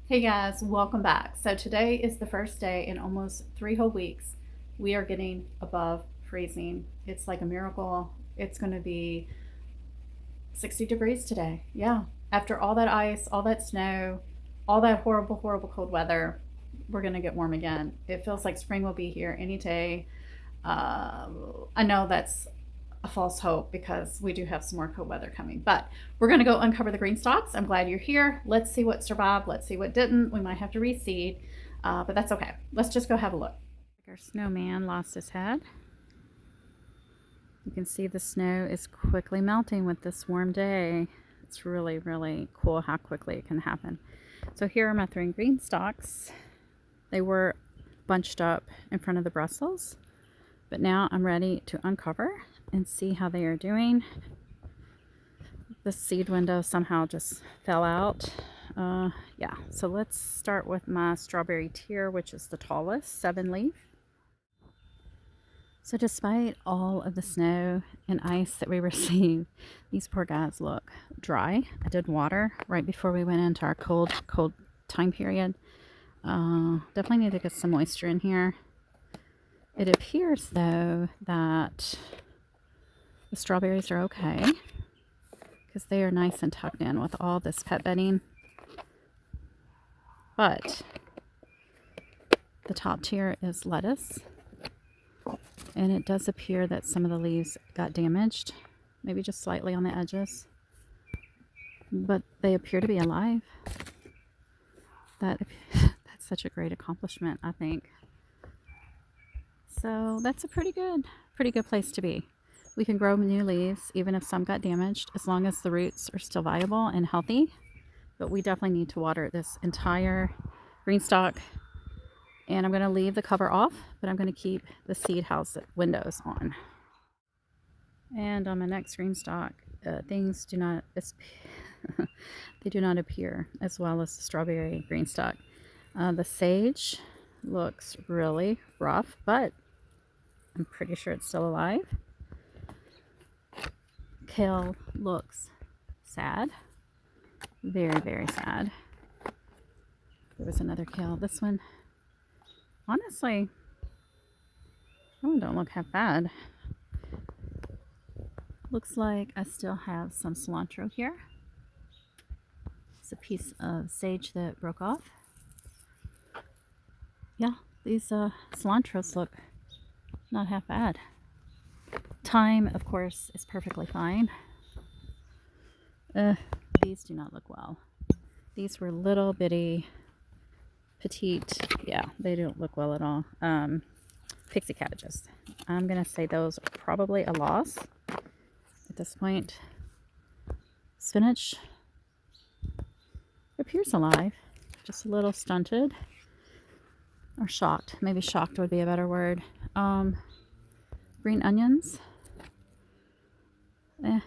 Hey guys, welcome back. So today is the first day in almost 3 whole weeks we are getting above freezing. It's like a miracle. It's going to be 60 degrees today. Yeah. After all that ice, all that snow, all that horrible, horrible cold weather, we're going to get warm again. It feels like spring will be here any day. Uh, I know that's a false hope because we do have some more cold weather coming. But we're going to go uncover the green stalks. I'm glad you're here. Let's see what survived. Let's see what didn't. We might have to reseed, but that's okay. Let's just go have a look. Our snowman lost his head. You can see the snow is quickly melting with this warm day. It's really, really cool how quickly it can happen. So here are my three green stalks. They were bunched up in front of the Brussels, but now I'm ready to uncover and see how they are doing. The seed window somehow just fell out. Yeah, so let's start with my strawberry tier, which is the tallest, 7 leaf. So despite all of the snow and ice that we received, these poor guys look dry. I did water right before we went into our cold time period. Definitely need to get some moisture in here. It appears though that the strawberries are okay because they are nice and tucked in with all this pet bedding. But the top tier is lettuce, and it does appear that some of the leaves got damaged, maybe just slightly on the edges, but they appear to be alive. That's such a great accomplishment, I think. So that's a pretty good place to be. We can grow new leaves even if some got damaged, as long as the roots are still viable and healthy. But we definitely need to water this entire green stalk. And I'm going to leave the cover off, but I'm going to keep the seed house windows on. And on my next green stalk, things do not they do not appear as well as the strawberry green stalk. The sage looks really rough, but I'm pretty sure it's still alive. Kale looks sad, very, very sad. There was another kale. This one, honestly, that one don't look half bad. Looks like I still have some cilantro here. It's a piece of sage that broke off. Yeah, these cilantros look not half bad. Thyme, of course, is perfectly fine. These do not look well. These were little bitty, petite. Yeah, they don't look well at all. Pixie cabbages. I'm going to say those are probably a loss at this point. Spinach appears alive, just a little stunted. Or shocked. Maybe shocked would be a better word. Green onions. They'll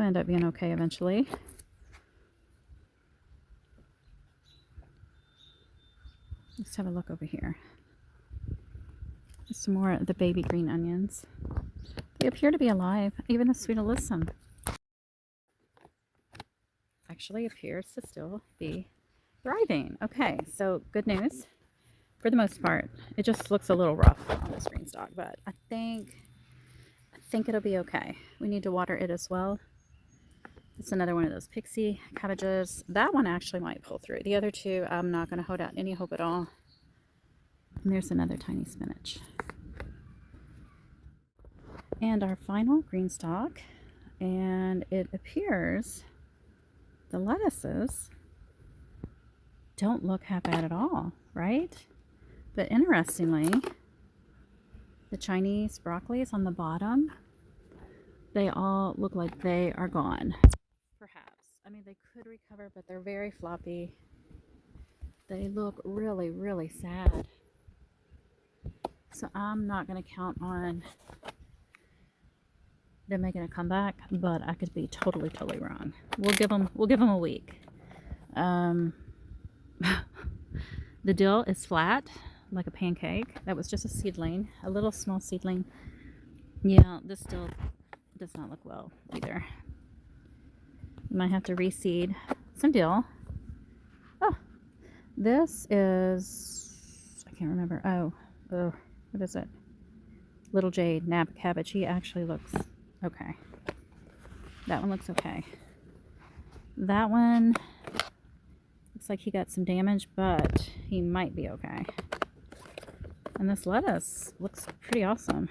end up being okay eventually. Let's have a look over here. Some more of the baby green onions. They appear to be alive. Even the sweet alyssum actually appears to still be thriving. Okay, so good news. For the most part, it just looks a little rough on this green stalk, but I think it'll be okay. We need to water it as well. It's another one of those pixie cabbages. That one actually might pull through. The other two, I'm not going to hold out any hope at all. And there's another tiny spinach. And our final green stalk, and it appears the lettuces don't look half bad at all, right? But interestingly, the Chinese broccoli is on the bottom. They all look like they are gone. Perhaps. I mean, they could recover, but they're very floppy. They look really, really sad. So I'm not going to count on them making a comeback, but I could be totally, totally wrong. We'll give them a week. The dill is flat, like a pancake. That was just a seedling, a little small seedling. Yeah, this dill does not look well either. You might have to reseed some dill. This is, I can't remember. Oh, what is it? Little Jade, nap cabbage. He actually looks okay. That one looks okay. That one looks like he got some damage, but he might be okay. And this lettuce looks pretty awesome.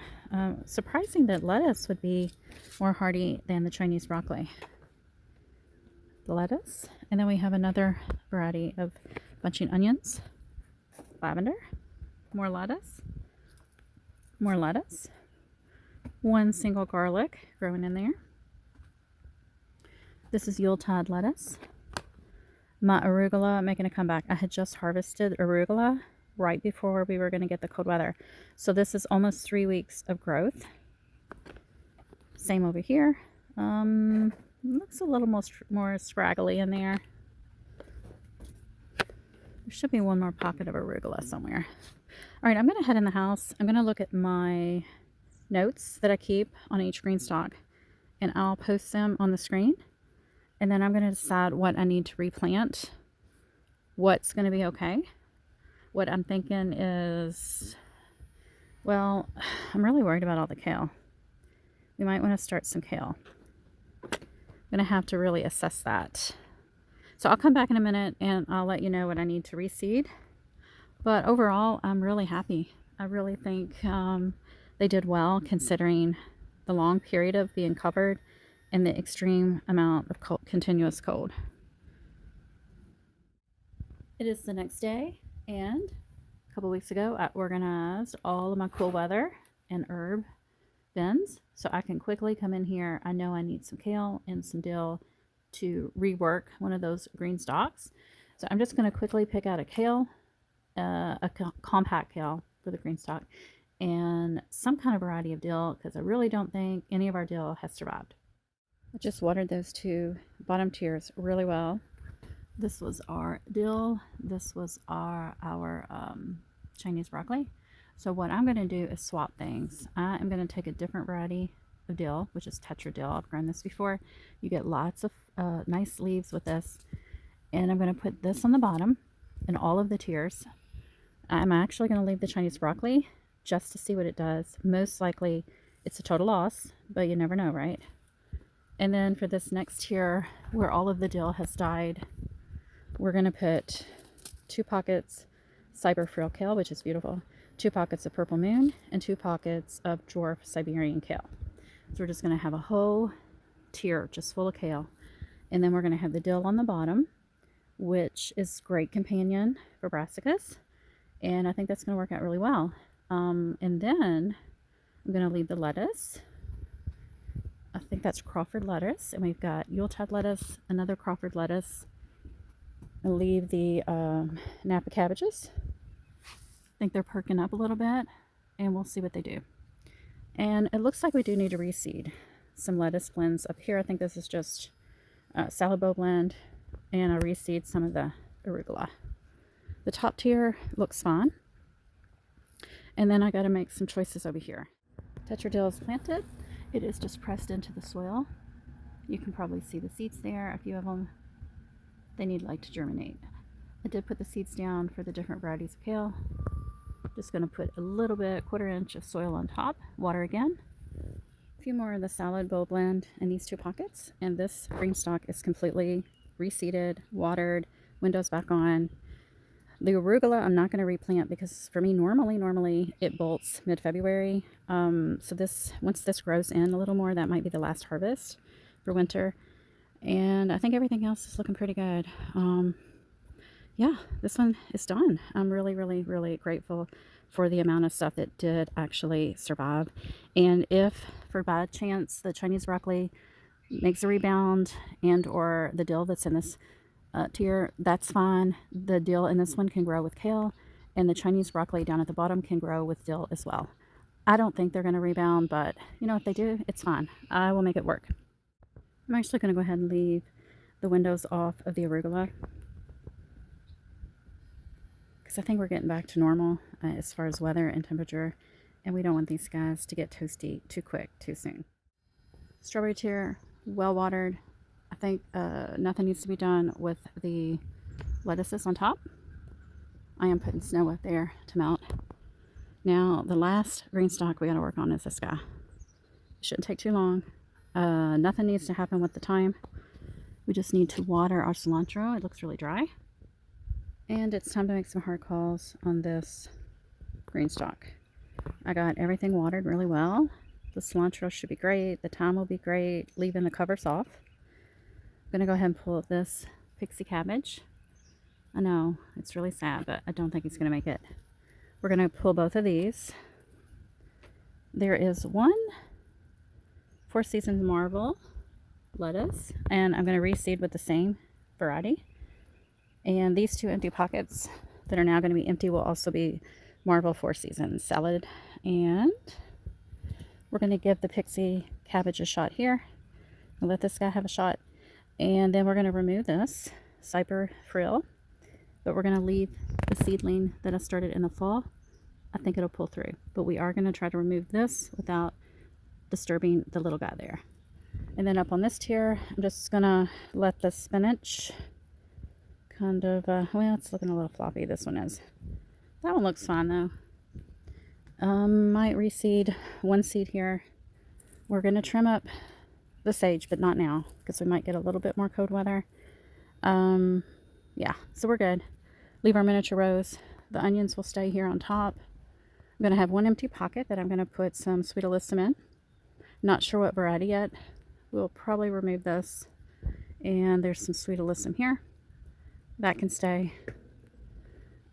Surprising that lettuce would be more hardy than the Chinese broccoli. The lettuce, and then we have another variety of bunching onions, lavender, more lettuce, one single garlic growing in there. This is Yuletide lettuce. My arugula making a comeback. I had just harvested arugula right before we were going to get the cold weather. So this is almost 3 weeks of growth. Same over here. Looks a little more scraggly in there. There should be one more pocket of arugula somewhere. All right, I'm going to head in the house. I'm going to look at my notes that I keep on each Greenstalk, and I'll post them on the screen. And then I'm going to decide what I need to replant, what's going to be okay. What I'm thinking is, well, I'm really worried about all the kale. We might want to start some kale. I'm going to have to really assess that. So I'll come back in a minute and I'll let you know what I need to reseed. But overall, I'm really happy. I really think they did well considering the long period of being covered and the extreme amount of continuous cold. It is the next day, and a couple weeks ago I organized all of my cool weather and herb bins so I can quickly come in here. I know I need some kale and some dill to rework one of those Greenstalks. So I'm just going to quickly pick out a kale, a compact kale for the Greenstalk, and some kind of variety of dill, because I really don't think any of our dill has survived. I just watered those two bottom tiers really well. This was our dill. This was our Chinese broccoli. So what I'm going to do is swap things. I am going to take a different variety of dill, which is tetra dill. I've grown this before. You get lots of nice leaves with this. And I'm going to put this on the bottom in all of the tiers. I'm actually going to leave the Chinese broccoli just to see what it does. Most likely it's a total loss, but you never know, right? And then for this next tier where all of the dill has died, we're going to put 2 pockets cyber frill kale, which is beautiful, 2 pockets of purple moon, and 2 pockets of dwarf Siberian kale. So we're just going to have a whole tier just full of kale. And then we're going to have the dill on the bottom, which is great companion for brassicas. And I think that's going to work out really well. And then I'm going to leave the lettuce. I think that's Crawford lettuce, and we've got Yuletide lettuce, another Crawford lettuce. I'll leave the Napa cabbages. I think they're perking up a little bit, and we'll see what they do. And it looks like we do need to reseed some lettuce blends up here. I think this is just salad bowl blend, and I'll reseed some of the arugula. The top tier looks fine. And then I got to make some choices over here. Tetra dill is planted. It is just pressed into the soil. You can probably see the seeds there, a few of them. They need light to germinate. I did put the seeds down for the different varieties of kale. Just going to put a little bit, 1/4 inch of soil on top, water again. A few more of the salad bowl blend in these 2 pockets. And this Greenstalk is completely reseeded, watered, windows back on. The arugula I'm not going to replant because for me normally it bolts mid-February. So once this grows in a little more, that might be the last harvest for winter. And I think everything else is looking pretty good. Yeah, this one is done. I'm really grateful for the amount of stuff that did actually survive. And if for bad chance the Chinese broccoli makes a rebound and or the dill that's in this tier, that's fine. The dill in this one can grow with kale, and the Chinese broccoli down at the bottom can grow with dill as well. I don't think they're going to rebound, but you know, if they do, it's fine. I will make it work. I'm actually going to go ahead and leave the windows off of the arugula because I think we're getting back to normal as far as weather and temperature, and we don't want these guys to get toasty too quick, too soon. Strawberry tier, well watered. I think nothing needs to be done with the lettuces on top. I am putting snow up there to melt. Now, the last green stalk we got to work on is this guy. It shouldn't take too long. Nothing needs to happen with the thyme. We just need to water our cilantro. It looks really dry. And it's time to make some hard calls on this green stalk. I got everything watered really well. The cilantro should be great. The thyme will be great. Leaving the covers off. I'm going to go ahead and pull this pixie cabbage. I know, it's really sad, but I don't think it's going to make it. We're going to pull both of these. There is one Four Seasons Marble lettuce, and I'm going to reseed with the same variety. And these two empty pockets that are now going to be empty will also be Marble Four Seasons salad. And we're going to give the pixie cabbage a shot here. I'll let this guy have a shot. And then we're going to remove this cyper frill. But we're going to leave the seedling that I started in the fall. I think it'll pull through. But we are going to try to remove this without disturbing the little guy there. And then up on this tier, I'm just going to let the spinach kind of, well, it's looking a little floppy, this one is. That one looks fine though. Might reseed one seed here. We're going to trim up the sage, but not now, because we might get a little bit more cold weather. Yeah, so we're good. Leave our miniature rose. The onions will stay here on top. I'm going to have one empty pocket that I'm going to put some sweet alyssum in. Not sure what variety yet. We'll probably remove this. And there's some sweet alyssum here. That can stay.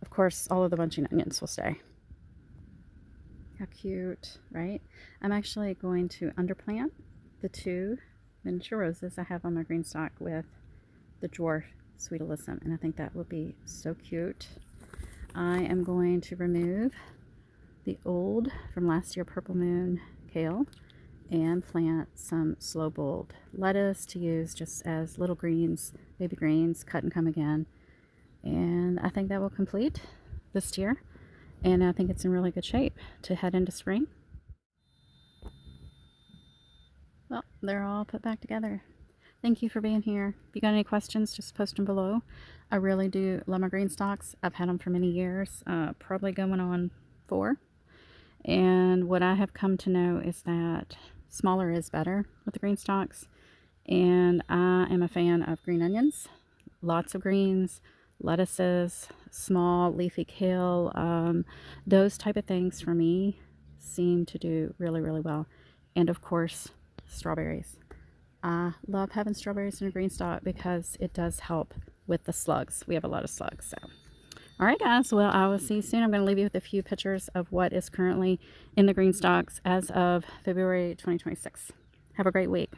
Of course, all of the bunching onions will stay. How cute, right? I'm actually going to underplant the two miniature roses I have on my green stalk with the dwarf sweet alyssum, and I think that will be so cute. I am going to remove the old from last year Purple Moon kale and plant some slow bulb lettuce to use just as little greens, baby greens, cut and come again. And I think that will complete this tier, and I think it's in really good shape to head into spring. Well, they're all put back together. Thank you for being here. If you got any questions, just post them below. I really do love my Greenstalks. I've had them for many years, probably going on 4. And what I have come to know is that smaller is better with the Greenstalks. And I am a fan of green onions, lots of greens, lettuces, small leafy kale. Those type of things for me seem to do really, really well. And of course, strawberries. I love having strawberries in a green stalk because it does help with the slugs. We have a lot of slugs. So, all right, guys. Well, I will see you soon. I'm going to leave you with a few pictures of what is currently in the green stalks as of February 2026. Have a great week.